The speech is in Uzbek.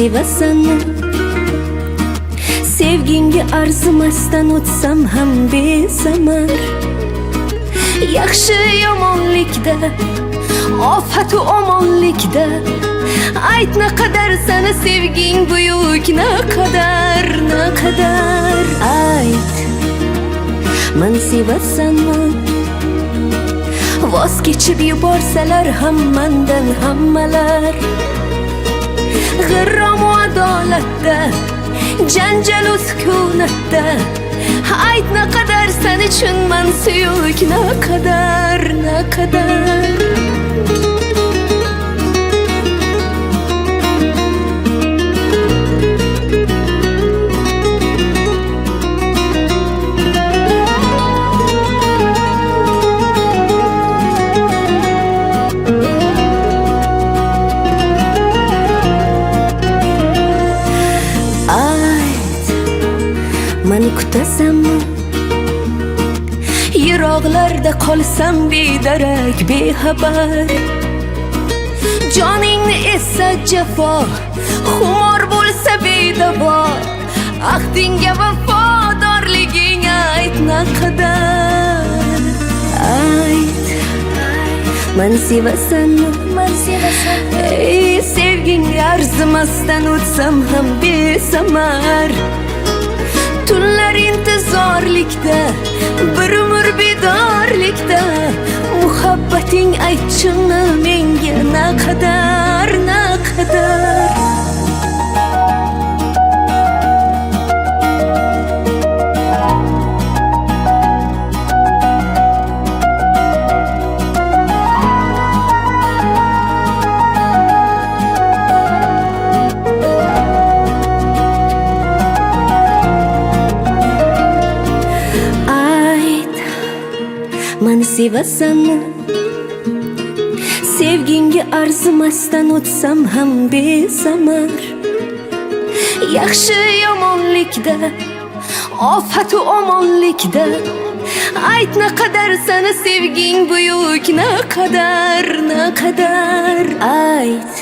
sevasanmi? Sevginga arzimasdan o'tsam ham besamar. Yaxshi yomonlikda, ofatu omonlikda ayt naqadar seni sevging buyuk, naqadar ayt. Men sevasanmi? Voz kechib yuborsalar ham mendan hammalar, g'irrom u adolatda, janjal u sukunatda ayt naqadar sen uchun men suyuk, naqadar meni kutasanmi? Yiroqlarda qolsam bedarak, bexabar. Joningni esa jafo, xumor bo'lsa bedavo. Ahdingga vafodorliging ayt naqadar ayt. Men sevasanmi? Ey sevgingga arzimasdan o'tsam ham besamar. Tunlar intizorlikda, bir umr bedorlikda muhabbating aytchini menga naqadar Men sevasanmi? Sevginga arzimasdan o'tsam ham besamar. Yaxshi yomonlikda, ofatu omonlikda ayt naqadar seni sevging buyuk, naqadar ayt.